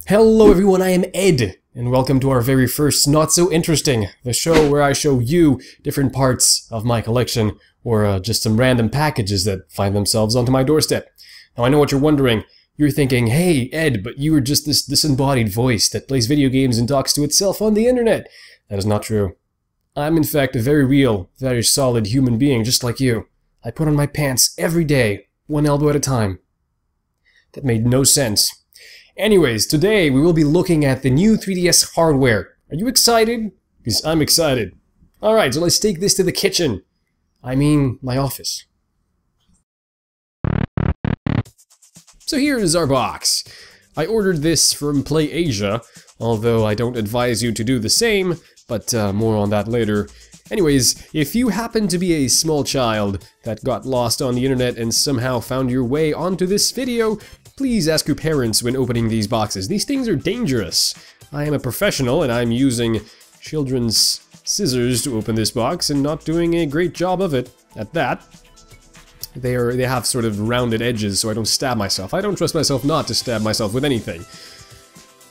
Hello everyone, I am Ed, and welcome to our very first Not So Interesting, the show where I show you different parts of my collection, or just some random packages that find themselves onto my doorstep. Now I know what you're wondering. You're thinking, hey Ed, but you are just this disembodied voice that plays video games and talks to itself on the internet. That is not true. I'm in fact a very real, very solid human being just like you. I put on my pants every day, one elbow at a time. That made no sense. Anyways, today we will be looking at the new 3DS hardware. Are you excited? Because I'm excited. Alright, so let's take this to the kitchen. I mean, my office. So here is our box. I ordered this from Play Asia, although I don't advise you to do the same, but more on that later. Anyways, if you happen to be a small child that got lost on the internet and somehow found your way onto this video, please ask your parents when opening these boxes. These things are dangerous. I am a professional and I'm using children's scissors to open this box and not doing a great job of it at that. They have sort of rounded edges so I don't stab myself. I don't trust myself not to stab myself with anything,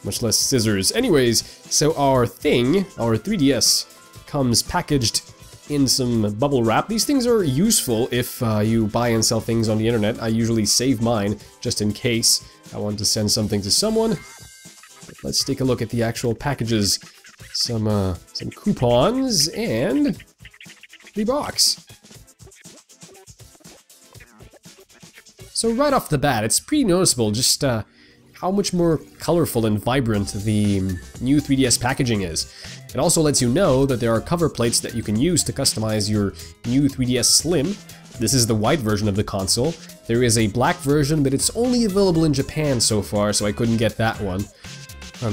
much less scissors. Anyways, so our 3DS, comes packaged in some bubble wrap. These things are useful if you buy and sell things on the internet. I usually save mine just in case I want to send something to someone. But let's take a look at the actual packages. Some coupons and the box. So right off the bat, it's pretty noticeable just how much more colorful and vibrant the new 3DS packaging is. It also lets you know that there are cover plates that you can use to customize your new 3DS Slim. This is the white version of the console. There is a black version, but it's only available in Japan so far, so I couldn't get that one.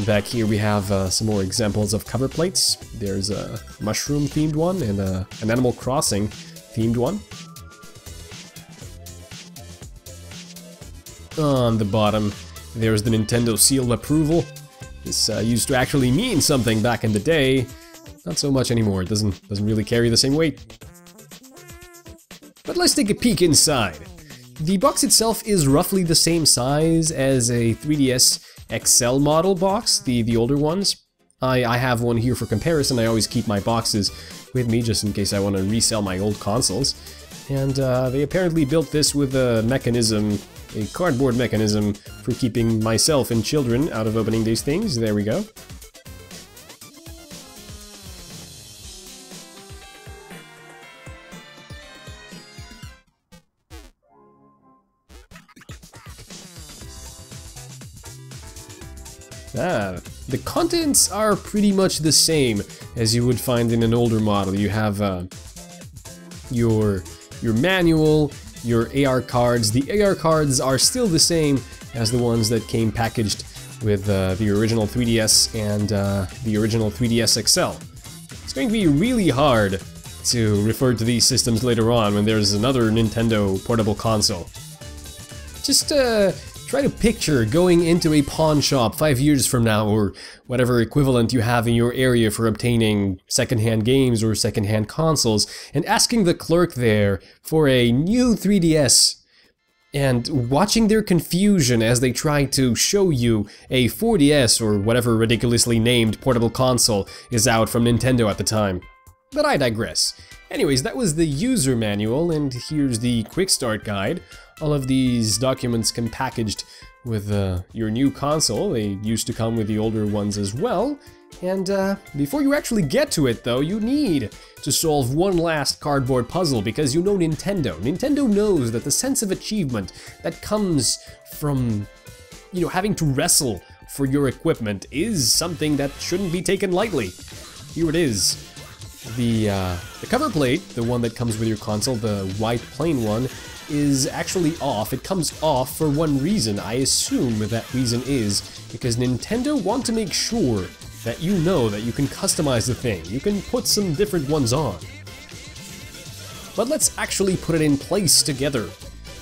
Back here we have some more examples of cover plates. There's a mushroom-themed one and an Animal Crossing-themed one. On the bottom, there's the Nintendo seal of approval. This used to actually mean something back in the day. Not so much anymore. It doesn't really carry the same weight. But let's take a peek inside. The box itself is roughly the same size as a 3DS XL model box, the older ones. I have one here for comparison. I always keep my boxes with me just in case I want to resell my old consoles. And they apparently built this with a mechanism, a cardboard mechanism for keeping myself and children out of opening these things. There we go. The contents are pretty much the same as you would find in an older model. You have your manual, your AR cards. The AR cards are still the same as the ones that came packaged with the original 3DS and the original 3DS XL. It's going to be really hard to refer to these systems later on when there's another Nintendo portable console. Just try to picture going into a pawn shop 5 years from now, or whatever equivalent you have in your area for obtaining secondhand games or secondhand consoles, and asking the clerk there for a new 3DS, and watching their confusion as they try to show you a 4DS or whatever ridiculously named portable console is out from Nintendo at the time. But I digress. Anyways, that was the user manual, and here's the quick start guide. All of these documents come packaged with your new console. They used to come with the older ones as well. And before you actually get to it though, you need to solve one last cardboard puzzle, because you know Nintendo. Nintendo knows that the sense of achievement that comes from, you know, having to wrestle for your equipment is something that shouldn't be taken lightly. Here it is. The cover plate, the one that comes with your console, the white plain one, is actually off. It comes off for one reason. I assume that reason is because Nintendo want to make sure that you know that you can customize the thing. You can put some different ones on. But let's actually put it in place together.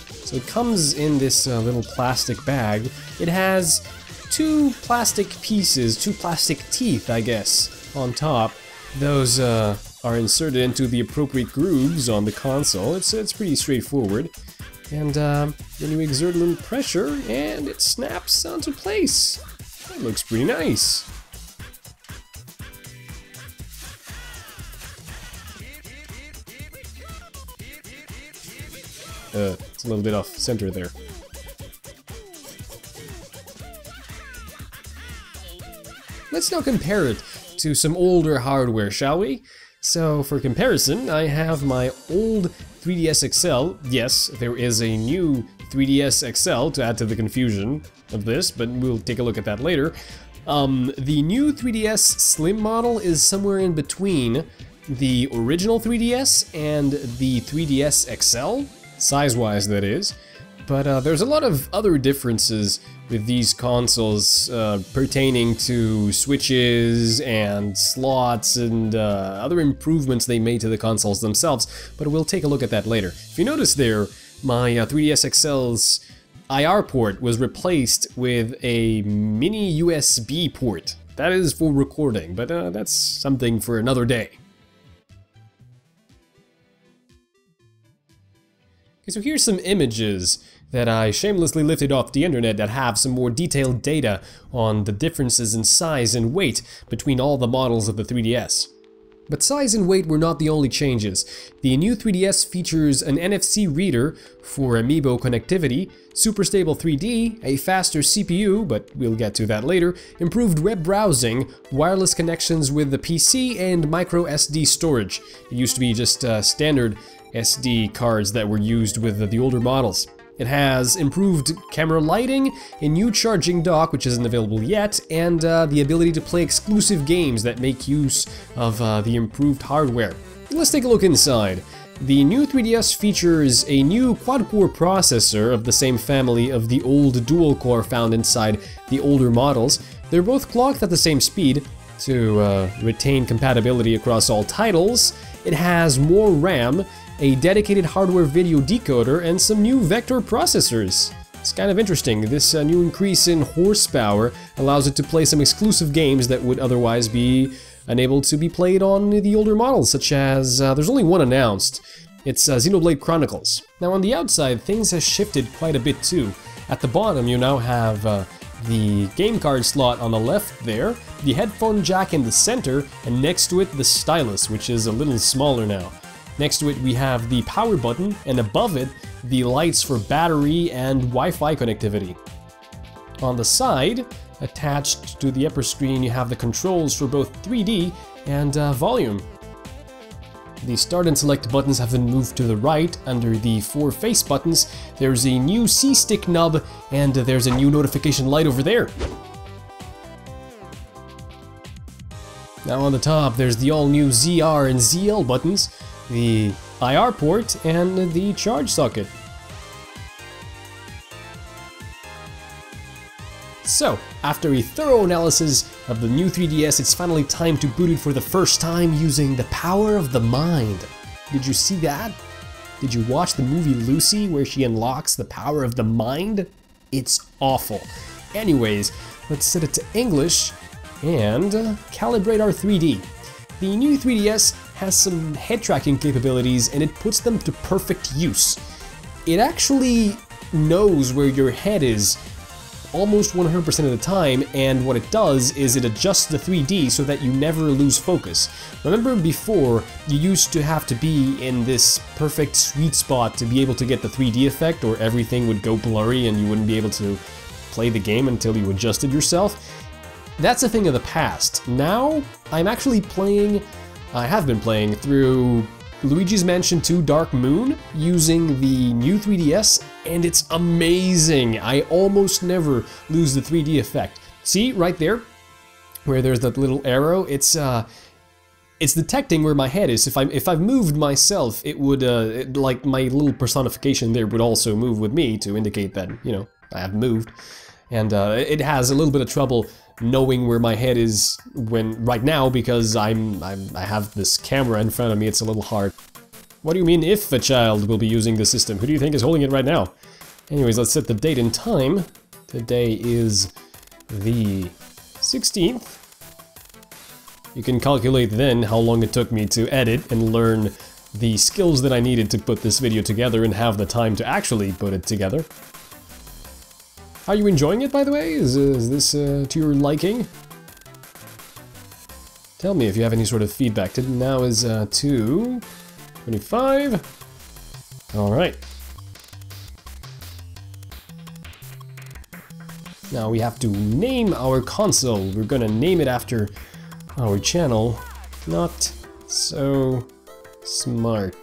So it comes in this little plastic bag. It has two plastic pieces, two plastic teeth, I guess, on top. Those are inserted into the appropriate grooves on the console. It's pretty straightforward. And then you exert a little pressure and it snaps onto place. Looks pretty nice. It's a little bit off center there. Let's now compare it to some older hardware, shall we? So for comparison, I have my old 3DS XL. Yes, there is a new 3DS XL to add to the confusion of this, but we'll take a look at that later. The new 3DS Slim model is somewhere in between the original 3DS and the 3DS XL, size-wise that is. But there's a lot of other differences with these consoles pertaining to switches and slots and other improvements they made to the consoles themselves, but we'll take a look at that later. If you notice there, my 3DS XL's IR port was replaced with a mini USB port. That is for recording, but that's something for another day. Okay, so here's some images that I shamelessly lifted off the internet that have some more detailed data on the differences in size and weight between all the models of the 3DS. But size and weight were not the only changes. The new 3DS features an NFC reader for Amiibo connectivity, super stable 3D, a faster CPU, but we'll get to that later, improved web browsing, wireless connections with the PC, and micro SD storage. It used to be just standard SD cards that were used with the older models. It has improved camera lighting, a new charging dock which isn't available yet, and the ability to play exclusive games that make use of the improved hardware. Let's take a look inside. The new 3DS features a new quad-core processor of the same family of the old dual-core found inside the older models. They're both clocked at the same speed to retain compatibility across all titles. It has more RAM, a dedicated hardware video decoder, and some new vector processors. It's kind of interesting. This new increase in horsepower allows it to play some exclusive games that would otherwise be unable to be played on the older models, such as, there's only one announced. It's Xenoblade Chronicles. Now on the outside, things have shifted quite a bit too. At the bottom, you now have the game card slot on the left there, the headphone jack in the center, and next to it the stylus, which is a little smaller now. Next to it we have the power button, and above it the lights for battery and Wi-Fi connectivity. On the side, attached to the upper screen, you have the controls for both 3D and volume. The start and select buttons have been moved to the right. Under the 4 face buttons, there's a new C-stick nub, and there's a new notification light over there. Now on the top, there's the all-new ZR and ZL buttons, the IR port, and the charge socket. So, after a thorough analysis of the new 3DS, it's finally time to boot it for the first time using the power of the mind. Did you see that? Did you watch the movie Lucy where she unlocks the power of the mind? It's awful. Anyways, let's set it to English and calibrate our 3D. The new 3DS has some head tracking capabilities and it puts them to perfect use. It actually knows where your head is almost 100% of the time, and what it does is it adjusts the 3D so that you never lose focus. Remember before, you used to have to be in this perfect sweet spot to be able to get the 3D effect, or everything would go blurry and you wouldn't be able to play the game until you adjusted yourself? That's a thing of the past. Now, I'm actually playing, I have been playing through Luigi's Mansion 2 Dark Moon using the new 3DS, and it's amazing. I almost never lose the 3D effect. See, right there, where there's that little arrow, it's detecting where my head is. If I've moved myself, it would, like my little personification there would also move with me to indicate that, you know, I have moved. And it has a little bit of trouble knowing where my head is right now because I have this camera in front of me. It's a little hard. What do you mean if a child will be using the system? Who do you think is holding it right now? Anyways, let's set the date and time. Today is the 16th. You can calculate then how long it took me to edit and learn the skills that I needed to put this video together and have the time to actually put it together. Are you enjoying it, by the way? Is this to your liking? Tell me if you have any sort of feedback. Now is 2:25. All right. Now we have to name our console. We're gonna name it after our channel. Not so smart.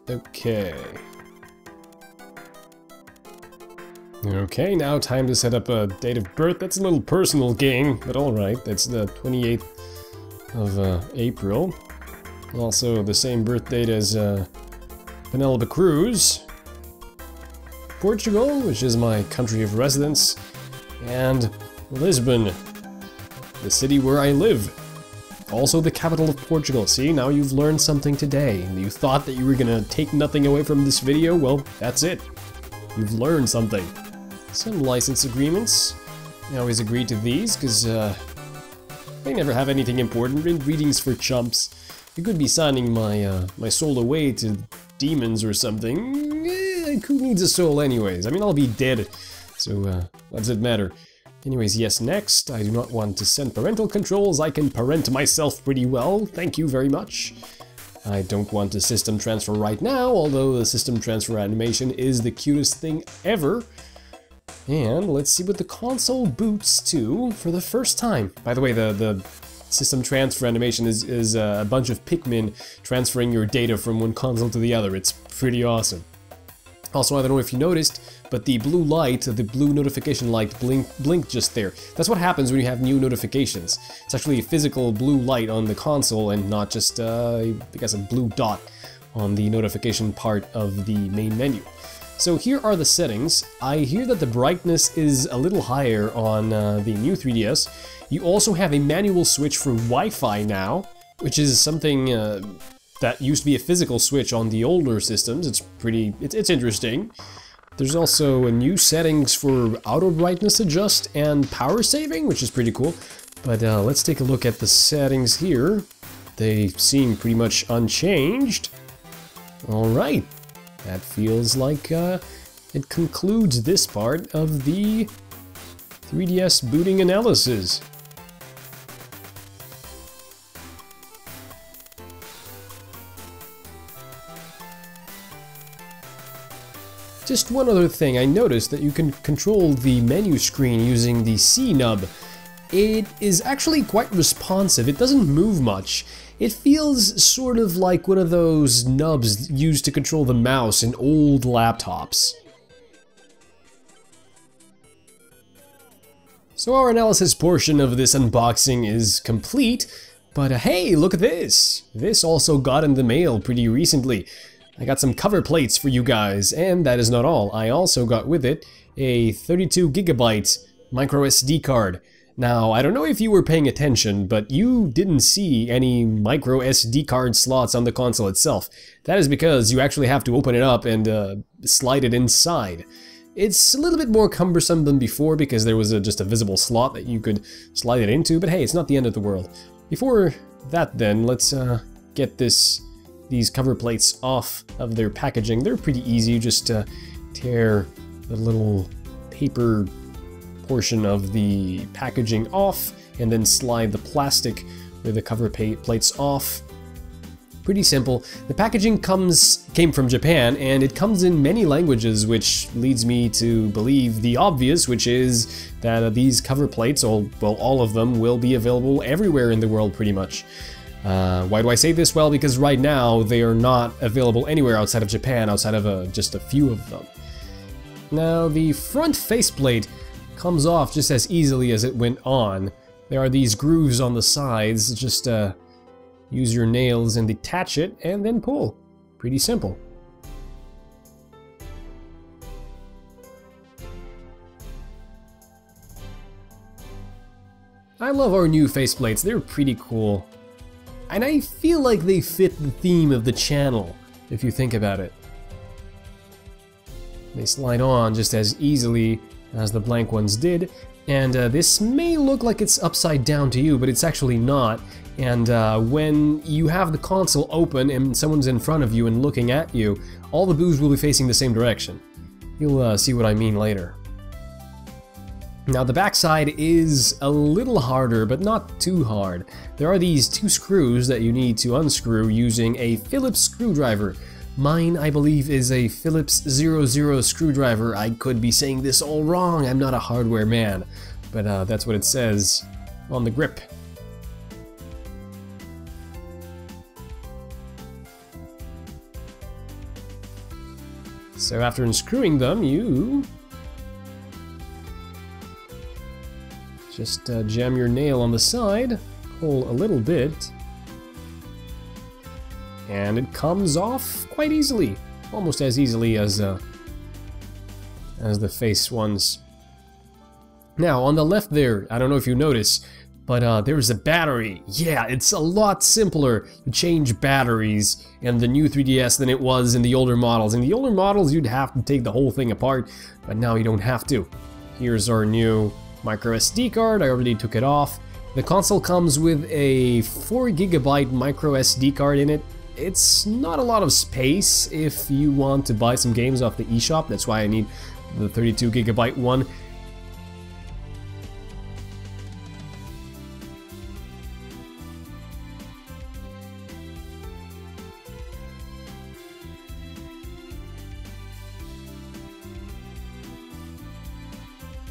Okay. Okay, now time to set up a date of birth. That's a little personal, gang, but alright. That's the 28th of April. Also the same birth date as Penelope Cruz. Portugal, which is my country of residence, and Lisbon, the city where I live. Also the capital of Portugal. See, now you've learned something today. You thought that you were gonna take nothing away from this video? Well, that's it. You've learned something. Some license agreements. I always agree to these, because they never have anything important. Readings for chumps. You could be signing my soul away to demons or something. Who needs a soul anyways? I mean, I'll be dead, so what does it matter? Anyways, yes, next. I do not want to send parental controls. I can parent myself pretty well. Thank you very much. I don't want to system transfer right now, although the system transfer animation is the cutest thing ever. And let's see what the console boots to for the first time. By the way, the system transfer animation is a bunch of Pikmin transferring your data from one console to the other. It's pretty awesome. Also, I don't know if you noticed, but the blue light, the blue notification light blinked just there. That's what happens when you have new notifications. It's actually a physical blue light on the console and not just, I guess, a blue dot on the notification part of the main menu. So here are the settings. I hear that the brightness is a little higher on the new 3DS. You also have a manual switch for Wi-Fi now, which is something that used to be a physical switch on the older systems. It's interesting. There's also a new settings for auto brightness adjust and power saving, which is pretty cool. But let's take a look at the settings here. They seem pretty much unchanged. All right, that feels like it concludes this part of the 3DS booting analysis. Just one other thing, I noticed that you can control the menu screen using the C nub. It is actually quite responsive, it doesn't move much. It feels sort of like one of those nubs used to control the mouse in old laptops. So our analysis portion of this unboxing is complete, but hey, look at this! This also got in the mail pretty recently. I got some cover plates for you guys, and that is not all. I also got with it a 32GB micro SD card. Now, I don't know if you were paying attention, but you didn't see any micro SD card slots on the console itself. That is because you actually have to open it up and slide it inside. It's a little bit more cumbersome than before because there was just a visible slot that you could slide it into, but hey, it's not the end of the world. Before that then, let's get these cover plates off of their packaging. They're pretty easy. You just tear the little paper portion of the packaging off and then slide the plastic with the cover plates off. Pretty simple. The packaging came from Japan and it comes in many languages, which leads me to believe the obvious, which is that these cover plates, well, all of them, will be available everywhere in the world pretty much. Why do I say this? Well, because right now they are not available anywhere outside of Japan, outside of just a few of them. Now, the front faceplate comes off just as easily as it went on. There are these grooves on the sides. Just use your nails and detach it and then pull. Pretty simple. I love our new faceplates. They're pretty cool. And I feel like they fit the theme of the channel, if you think about it. They slide on just as easily as the blank ones did, and this may look like it's upside down to you, but it's actually not. And when you have the console open and someone's in front of you and looking at you, all the boos will be facing the same direction. You'll see what I mean later. Now the backside is a little harder, but not too hard. There are these two screws that you need to unscrew using a Phillips screwdriver. Mine, I believe, is a Phillips 00 screwdriver. I could be saying this all wrong, I'm not a hardware man, but that's what it says on the grip. So after unscrewing them, you just jam your nail on the side, pull a little bit, and it comes off quite easily, almost as easily as the face ones. Now on the left there, I don't know if you notice, but there's a battery. Yeah, it's a lot simpler to change batteries in the new 3DS than it was in the older models. In the older models, you'd have to take the whole thing apart, but now you don't have to. Here's our new micro SD card. I already took it off. The console comes with a 4GB micro SD card in it. It's not a lot of space if you want to buy some games off the eShop. That's why I need the 32GB one.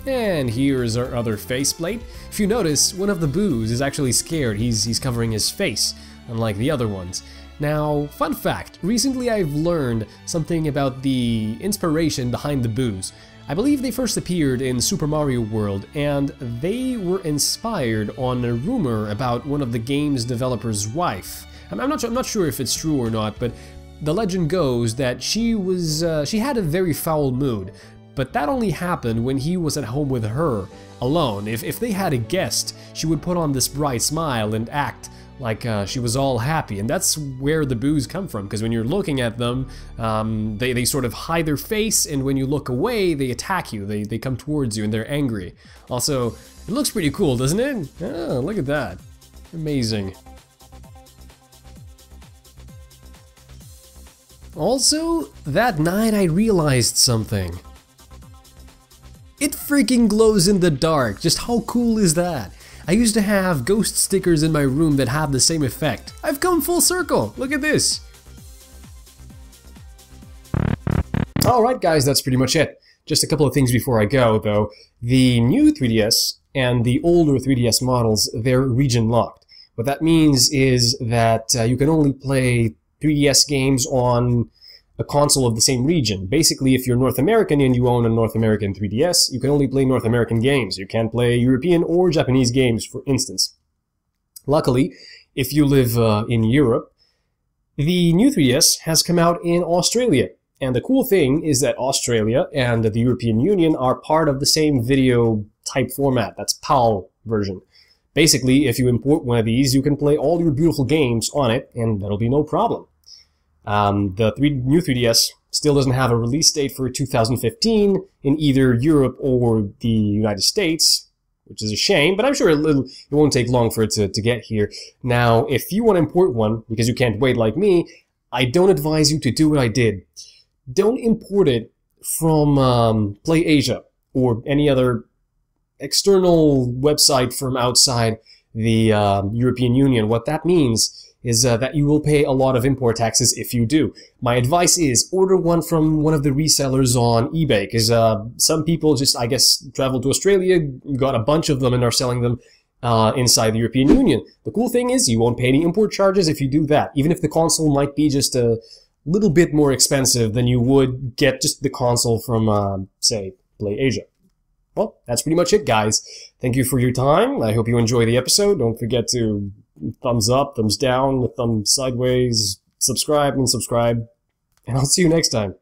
And here's our other faceplate. If you notice, one of the boos is actually scared. He's covering his face, unlike the other ones. Now, fun fact, recently I've learned something about the inspiration behind the boos. I believe they first appeared in Super Mario World, and they were inspired on a rumor about one of the game's developer's wife. I'm not sure if it's true or not, but the legend goes that she had a very foul mood. But that only happened when he was at home with her, alone. If they had a guest, she would put on this bright smile and act like she was all happy. And that's where the boos come from, because when you're looking at them, they sort of hide their face, and when you look away, they attack you. They come towards you and they're angry. Also, it looks pretty cool, doesn't it? Oh, look at that. Amazing. Also, that night I realized something. It freaking glows in the dark. Just how cool is that? I used to have ghost stickers in my room that have the same effect. I've come full circle. Look at this. Alright guys, that's pretty much it. Just a couple of things before I go though. The new 3DS and the older 3DS models, they're region locked. What that means is that you can only play 3DS games on a console of the same region. Basically, if you're North American and you own a North American 3DS, you can only play North American games. You can't play European or Japanese games, for instance. Luckily, if you live in Europe, the new 3DS has come out in Australia. And the cool thing is that Australia and the European Union are part of the same video type format. That's PAL version. Basically, if you import one of these, you can play all your beautiful games on it, and that'll be no problem. The new 3DS still doesn't have a release date for 2015 in either Europe or the United States, which is a shame, but I'm sure it won't take long for it to get here. Now, if you want to import one, because you can't wait like me, I don't advise you to do what I did. Don't import it from PlayAsia or any other external website from outside the European Union. What that means is that you will pay a lot of import taxes if you do. My advice is order one from one of the resellers on eBay, because some people just, I guess, traveled to Australia, got a bunch of them, and are selling them inside the European Union. The cool thing is you won't pay any import charges if you do that, even if the console might be just a little bit more expensive than you would get just the console from, say, PlayAsia. Well, that's pretty much it, guys. Thank you for your time. I hope you enjoy the episode. Don't forget to thumbs up, thumbs down, thumb sideways, subscribe, and I'll see you next time.